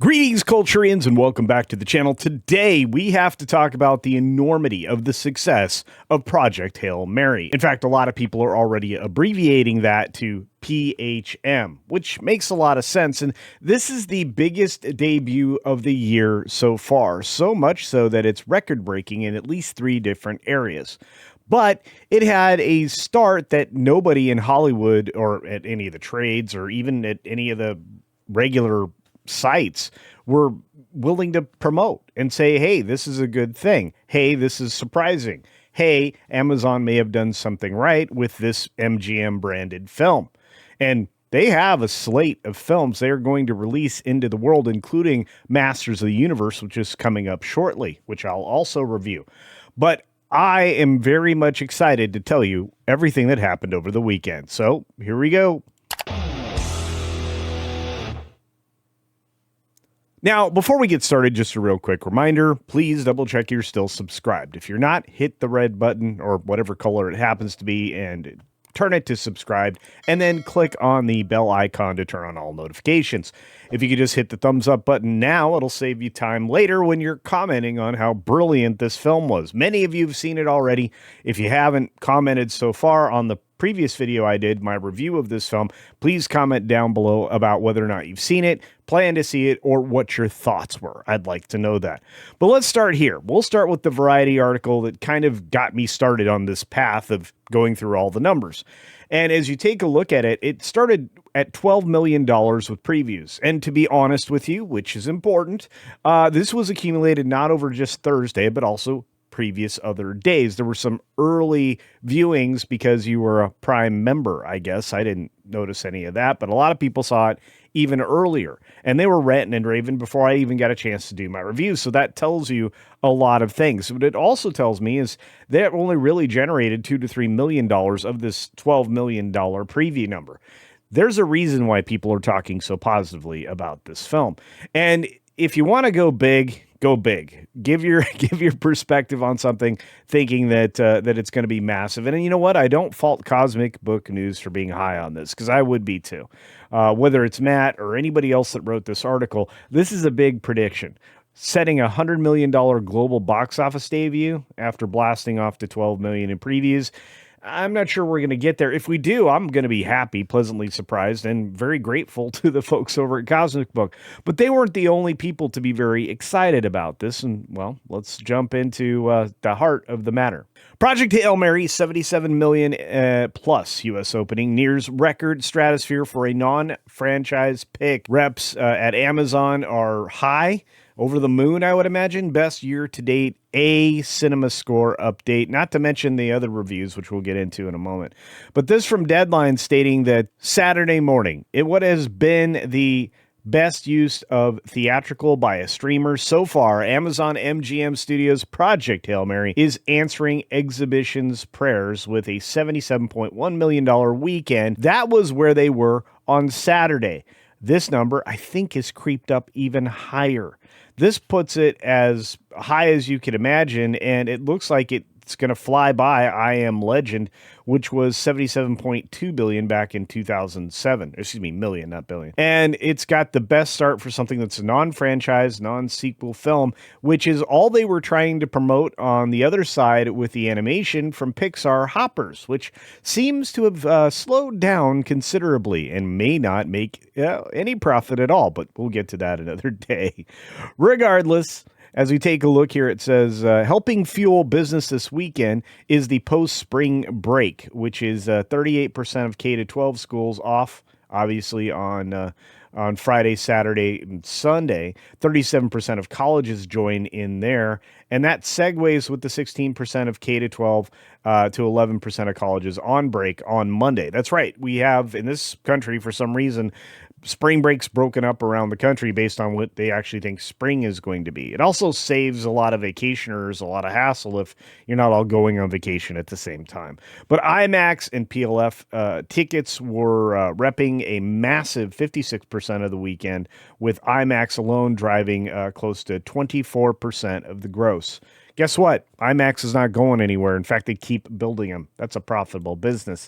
Greetings, Culturians, and welcome back to the channel. Today, we have to talk about the enormity of the success of Project Hail Mary. In fact, a lot of people are already abbreviating that to PHM, which makes a lot of sense. And this is the biggest debut of the year so far, so much so that it's record-breaking in at least 3 different areas. But it had a start that nobody in Hollywood or at any of the trades or even at any of the regular sites were willing to promote and say, hey, this is a good thing. Hey, this is surprising. Hey, Amazon may have done something right with this MGM branded film. And they have a slate of films they are going to release into the world, including Masters of the Universe, which is coming up shortly, which I'll also review. But I am very much excited to tell you everything that happened over the weekend. So here we go. Now, before we get started, just a real quick reminder, please double check you're still subscribed. If you're not, hit the red button or whatever color it happens to be and turn it to subscribed, and then click on the bell icon to turn on all notifications. If you could just hit the thumbs up button now, it'll save you time later when you're commenting on how brilliant this film was. Many of you have seen it already. If you haven't commented so far on the previous video I did, my review of this film, please comment down below about whether or not you've seen it, plan to see it, or what your thoughts were. I'd like to know that. But let's start here. We'll start with the Variety article that kind of got me started on this path of going through all the numbers. And as you take a look at it, it started at $12 million with previews. And to be honest with you, which is important, this was accumulated not over just Thursday, but also previous other days. There were some early viewings because you were a Prime member, I guess. I didn't notice any of that, but a lot of people saw it even earlier, and they were ranting and raving before I even got a chance to do my review. So that tells you a lot of things. What it also tells me is that only really generated $2 to $3 million of this $12 million preview number. There's a reason why people are talking so positively about this film. And if you want to go big, go big. Give your perspective on something, thinking that it's going to be massive. And you know what? I don't fault Cosmic Book News for being high on this, because I would be too. Whether it's Matt or anybody else that wrote this article, this is a big prediction. Setting a $100 million global box office debut after blasting off to $12 million in previews. I'm not sure we're going to get there. If we do, I'm going to be happy, pleasantly surprised, and very grateful to the folks over at Cosmic Book. But they weren't the only people to be very excited about this. And, well, let's jump into the heart of the matter. Project Hail Mary, $77 million plus U.S. opening, nears record stratosphere for a non-franchise pick. Reps at Amazon are high. Over the moon, I would imagine. Best year-to-date A cinema score update, not to mention the other reviews, which we'll get into in a moment. But this from Deadline stating that Saturday morning, what has been the best use of theatrical by a streamer so far, Amazon MGM Studios' Project Hail Mary is answering exhibition's prayers with a $77.1 million weekend. That was where they were on Saturday. This number, I think, has creeped up even higher. This puts it as high as you could imagine, and it looks like it's going to fly by I Am Legend, which was $77.2 billion back in 2007. Excuse me, million, not billion. And it's got the best start for something that's a non-franchise, non-sequel film, which is all they were trying to promote on the other side with the animation from Pixar Hoppers, which seems to have slowed down considerably and may not make any profit at all, but we'll get to that another day. Regardless, as we take a look here, it says, helping fuel business this weekend is the post-spring break, which is 38% of K-12 schools off, obviously, on Friday, Saturday, and Sunday. 37% of colleges join in there, and that segues with the 16% of K-12 to 11% of colleges on break on Monday. That's right. We have, in this country, for some reason, spring breaks broken up around the country based on what they actually think spring is going to be. It also saves a lot of vacationers a lot of hassle if you're not all going on vacation at the same time. But IMAX and PLF tickets were repping a massive 56% of the weekend, with IMAX alone driving close to 24% of the gross. Guess what? IMAX is not going anywhere. In fact, they keep building them. That's a profitable business.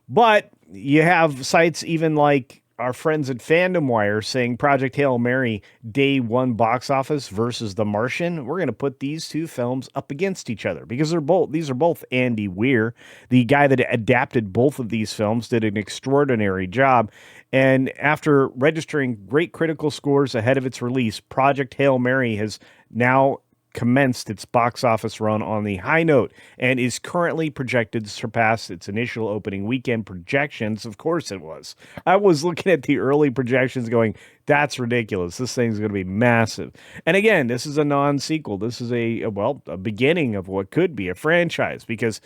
But you have sites even like our friends at Fandom Wire saying Project Hail Mary day one box office versus The Martian. We're going to put these two films up against each other because these are both Andy Weir. The guy that adapted both of these films did an extraordinary job. And after registering great critical scores ahead of its release, Project Hail Mary has now commenced its box office run on the high note and is currently projected to surpass its initial opening weekend projections. Of course it was. I was looking at the early projections going, that's ridiculous. This thing's going to be massive. And again, this is a non-sequel. This is a beginning of what could be a franchise because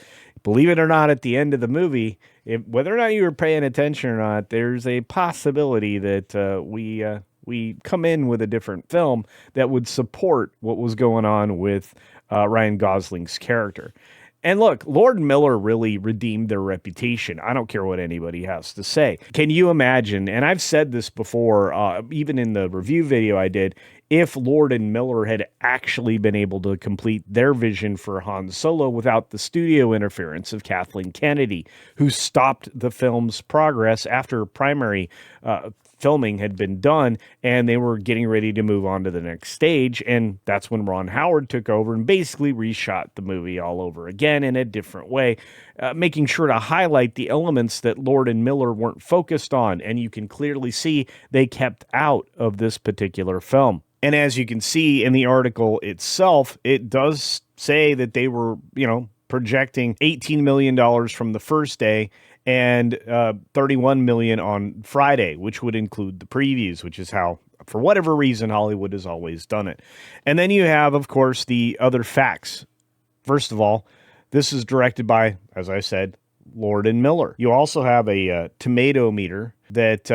believe it or not, at the end of the movie, whether or not you were paying attention or not, there's a possibility that we come in with a different film that would support what was going on with Ryan Gosling's character. And look, Lord and Miller really redeemed their reputation. I don't care what anybody has to say. Can you imagine, and I've said this before, even in the review video I did, if Lord and Miller had actually been able to complete their vision for Han Solo without the studio interference of Kathleen Kennedy, who stopped the film's progress after primary filming had been done and they were getting ready to move on to the next stage. And that's when Ron Howard took over and basically reshot the movie all over again in a different way, making sure to highlight the elements that Lord and Miller weren't focused on. And you can clearly see they kept out of this particular film. And as you can see in the article itself, it does say that they were, projecting $18 million from the first day and $31 million on Friday, which would include the previews, which is how, for whatever reason, Hollywood has always done it. And then you have, of course, the other facts. First of all, this is directed by, as I said, Lord and Miller. You also have a tomato meter that,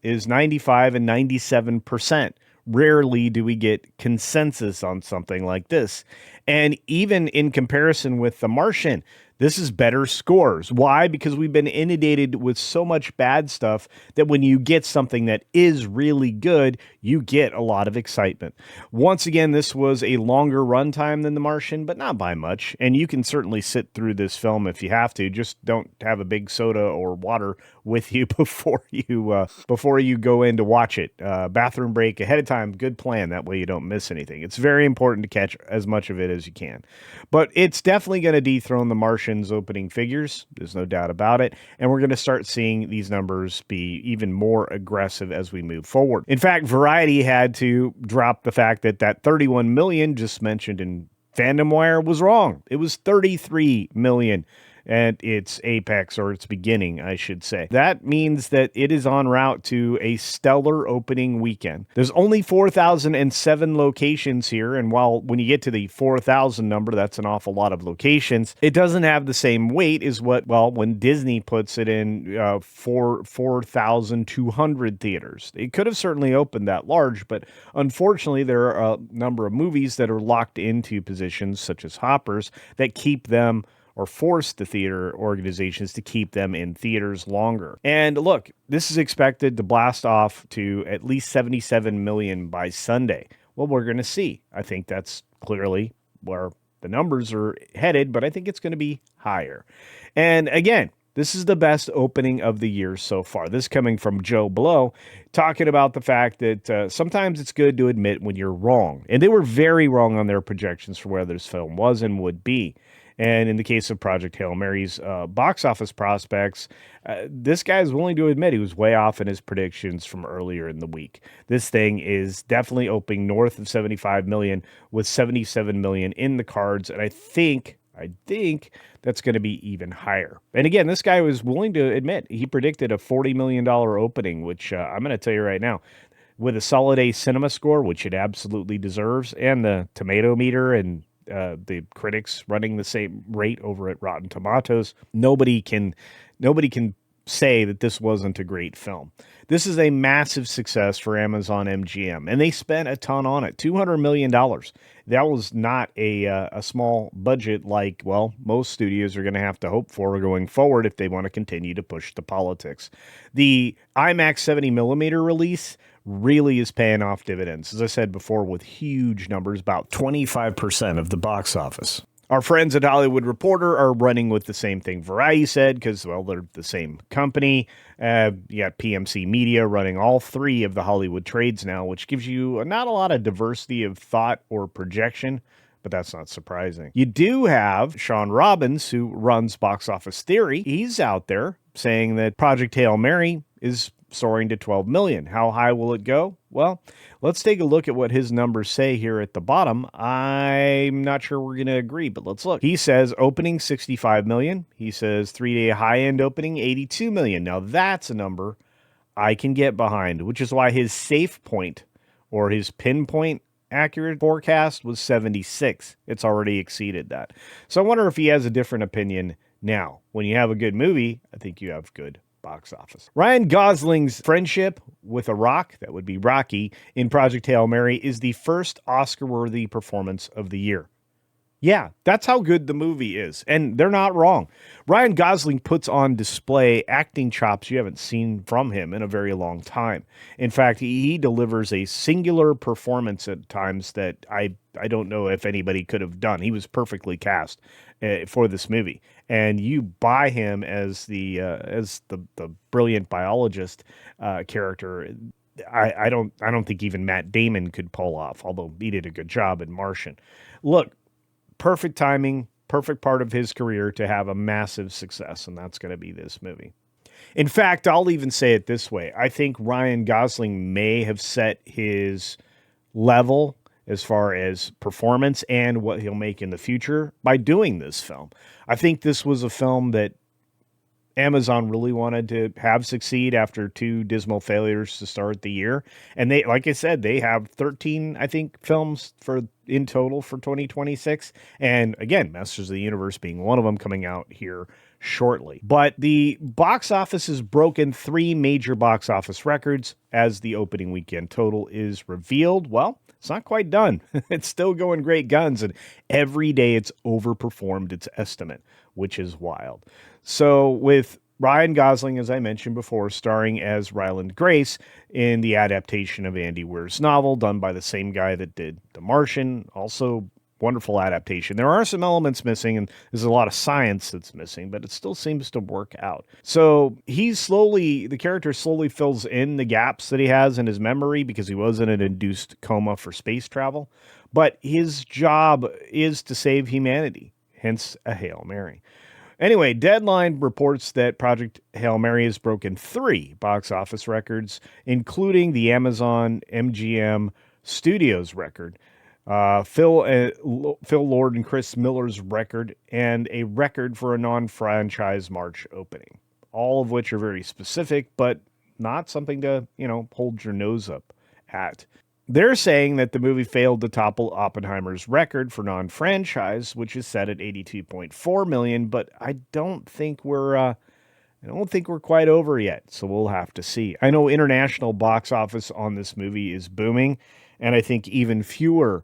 is 95 and 97%. Rarely do we get consensus on something like this. And even in comparison with The Martian, this is better scores. Why? Because we've been inundated with so much bad stuff that when you get something that is really good, you get a lot of excitement. Once again, this was a longer runtime than The Martian, but not by much. And you can certainly sit through this film if you have to. Just don't have a big soda or water with you before you go in to watch it. Bathroom break ahead of time, good plan. That way you don't miss anything. It's very important to catch as much of it as you can. But it's definitely going to dethrone The Martian's opening figures. There's no doubt about it. And we're going to start seeing these numbers be even more aggressive as we move forward. In fact, Variety had to drop the fact that 31 million just mentioned in Fandom Wire was wrong. It was 33 million. At its apex, or its beginning, I should say. That means that it is en route to a stellar opening weekend. There's only 4,007 locations here, and while when you get to the 4,000 number, that's an awful lot of locations, it doesn't have the same weight as when Disney puts it in 4,200 theaters. It could have certainly opened that large, but unfortunately, there are a number of movies that are locked into positions, such as Hoppers, that keep them or force the theater organizations to keep them in theaters longer. And look, this is expected to blast off to at least 77 million by Sunday. Well, we're going to see. I think that's clearly where the numbers are headed, but I think it's going to be higher. And again, this is the best opening of the year so far. This coming from Joe Blow, talking about the fact that sometimes it's good to admit when you're wrong. And they were very wrong on their projections for where this film was and would be. And in the case of Project Hail Mary's box office prospects, this guy is willing to admit he was way off in his predictions from earlier in the week. This thing is definitely opening north of 75 million with 77 million in the cards. And I think that's going to be even higher. And again, this guy was willing to admit he predicted a $40 million opening, which I'm going to tell you right now, with a solid A cinema score, which it absolutely deserves, and the tomato meter and the critics running the same rate over at Rotten Tomatoes, nobody can say that this wasn't a great film. This is a massive success for Amazon MGM, and they spent a ton on it, $200 million. That was not a small budget like, most studios are going to have to hope for going forward if they want to continue to push the politics. The IMAX 70mm release really is paying off dividends. As I said before, with huge numbers, about 25% of the box office. Our friends at Hollywood Reporter are running with the same thing Variety said because, well, they're the same company. You got PMC Media running all three of the Hollywood trades now, which gives you not a lot of diversity of thought or projection, but that's not surprising. You do have Sean Robbins, who runs Box Office Theory. He's out there saying that Project Hail Mary is soaring to 12 million. How high will it go? Well, let's take a look at what his numbers say here at the bottom. I'm not sure we're going to agree, but let's look. He says opening 65 million. He says 3-day high-end opening 82 million. Now that's a number I can get behind, which is why his safe point or his pinpoint accurate forecast was 76. It's already exceeded that. So I wonder if he has a different opinion now. When you have a good movie, I think you have good box office. Ryan Gosling's friendship with a rock, that would be Rocky, in Project Hail Mary is the first Oscar-worthy performance of the year. Yeah, that's how good the movie is. And they're not wrong. Ryan Gosling puts on display acting chops you haven't seen from him in a very long time. In fact, he delivers a singular performance at times that I don't know if anybody could have done. He was perfectly cast for this movie. And you buy him as the brilliant biologist character. I don't think even Matt Damon could pull off, although he did a good job in Martian. Look, perfect timing, perfect part of his career to have a massive success, and that's going to be this movie. In fact, I'll even say it this way. I think Ryan Gosling may have set his level as far as performance and what he'll make in the future by doing this film. I think this was a film that Amazon really wanted to have succeed after two dismal failures to start the year. And they, like I said, they have 13, I think, films in total for 2026. And again, Masters of the Universe being one of them coming out here shortly. But the box office has broken 3 major box office records as the opening weekend total is revealed. Well, it's not quite done. It's still going great guns, and every day it's overperformed its estimate, which is wild. So with Ryan Gosling, as I mentioned before, starring as Ryland Grace in the adaptation of Andy Weir's novel done by the same guy that did The Martian, also wonderful adaptation. There are some elements missing, and there's a lot of science that's missing, but it still seems to work out. So the character slowly fills in the gaps that he has in his memory because he was in an induced coma for space travel. But his job is to save humanity, hence a Hail Mary. Anyway, Deadline reports that Project Hail Mary has broken 3 box office records, including the Amazon MGM Studios record, Phil Lord and Chris Miller's record, and a record for a non-franchise March opening. All of which are very specific, but not something to, hold your nose up at. They're saying that the movie failed to topple Oppenheimer's record for non-franchise, which is set at 82.4 million, but I don't think we're quite over yet, so we'll have to see. I know international box office on this movie is booming, and I think even fewer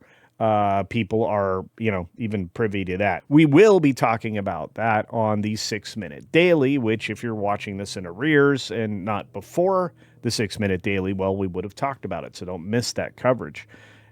people are, even privy to that. We will be talking about that on the 6-Minute Daily, which if you're watching this in arrears and not before the 6-Minute Daily, well, we would have talked about it, so don't miss that coverage.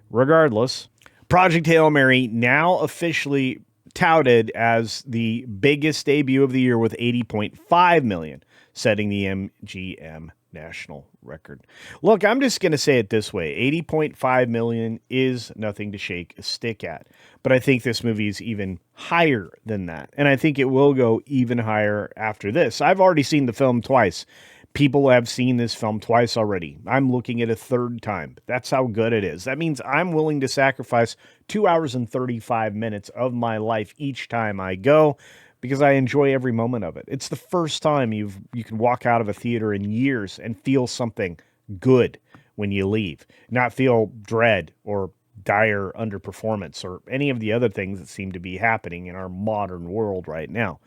Regardless, Project Hail Mary now officially touted as the biggest debut of the year with 80.5 million, setting the MGM national record. Look, I'm just going to say it this way. 80.5 million is nothing to shake a stick at. But I think this movie is even higher than that. And I think it will go even higher after this. I've already seen the film twice. People have seen this film twice already. I'm looking at a third time. That's how good it is. That means I'm willing to sacrifice 2 hours and 35 minutes of my life each time I go because I enjoy every moment of it. It's the first time you can walk out of a theater in years and feel something good when you leave, not feel dread or dire underperformance or any of the other things that seem to be happening in our modern world right now.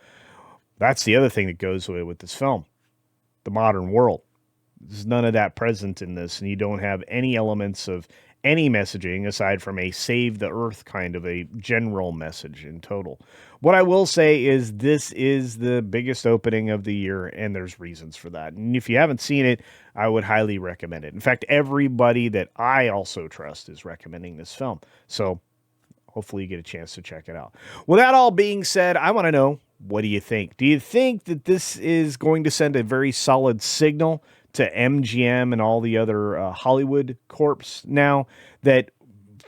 That's the other thing that goes away with this film. The modern world. There's none of that present in this, and you don't have any elements of any messaging aside from a save the earth kind of a general message in total. What I will say is this is the biggest opening of the year, and there's reasons for that. And if you haven't seen it, I would highly recommend it. In fact, everybody that I also trust is recommending this film. So hopefully you get a chance to check it out. With that all being said, I want to know, what do you think? Do you think that this is going to send a very solid signal to MGM and all the other Hollywood corps now that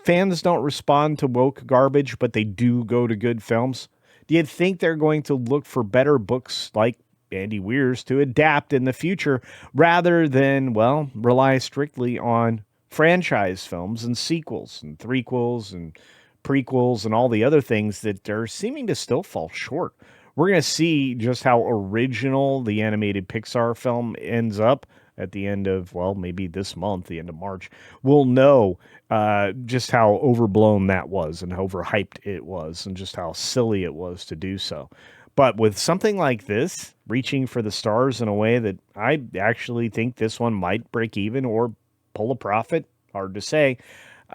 fans don't respond to woke garbage, but they do go to good films? Do you think they're going to look for better books like Andy Weir's to adapt in the future rather than, well, rely strictly on franchise films and sequels and threequels and prequels and all the other things that are seeming to still fall short? We're going to see just how original the animated Pixar film ends up at the end of, well, maybe this month, the end of March. We'll know just how overblown that was and how overhyped it was and just how silly it was to do so. But with something like this, reaching for the stars in a way that I actually think this one might break even or pull a profit, hard to say.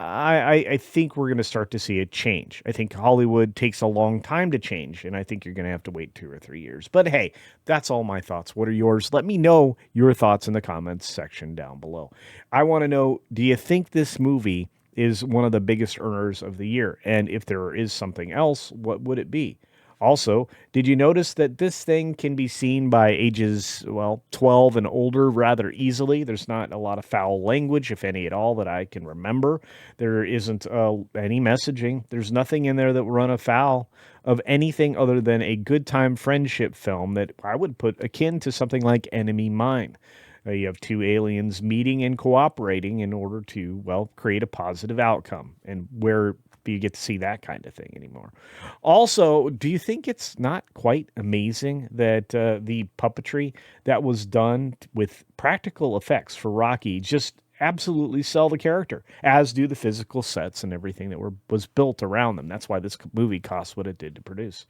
I think we're going to start to see a change. I think Hollywood takes a long time to change, and I think you're going to have to wait 2 or 3 years. But hey, that's all my thoughts. What are yours? Let me know your thoughts in the comments section down below. I want to know, do you think this movie is one of the biggest earners of the year? And if there is something else, what would it be? Also, did you notice that this thing can be seen by ages, well, 12 and older rather easily? There's not a lot of foul language, if any at all, that I can remember. There isn't any messaging. There's nothing in there that will run afoul of anything other than a good time friendship film that I would put akin to something like Enemy Mine. You have two aliens meeting and cooperating in order to, well, create a positive outcome. And where do you get to see that kind of thing anymore? Also, do you think it's not quite amazing that the puppetry that was done with practical effects for Rocky just absolutely sell the character, as do the physical sets and everything that was built around them? That's why this movie cost what it did to produce.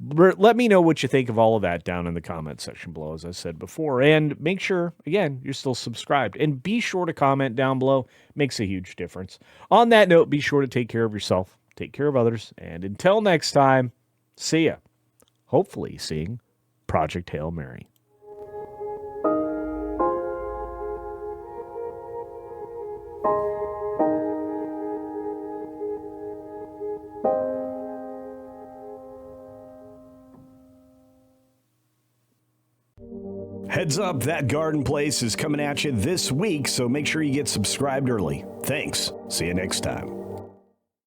Let me know what you think of all of that down in the comment section below, as I said before. And make sure, again, you're still subscribed. And be sure to comment down below. Makes a huge difference. On that note, be sure to take care of yourself, take care of others, and until next time, see ya. Hopefully seeing Project Hail Mary. Heads up, That Garden Place is coming at you this week, so make sure you get subscribed early. Thanks. See you next time.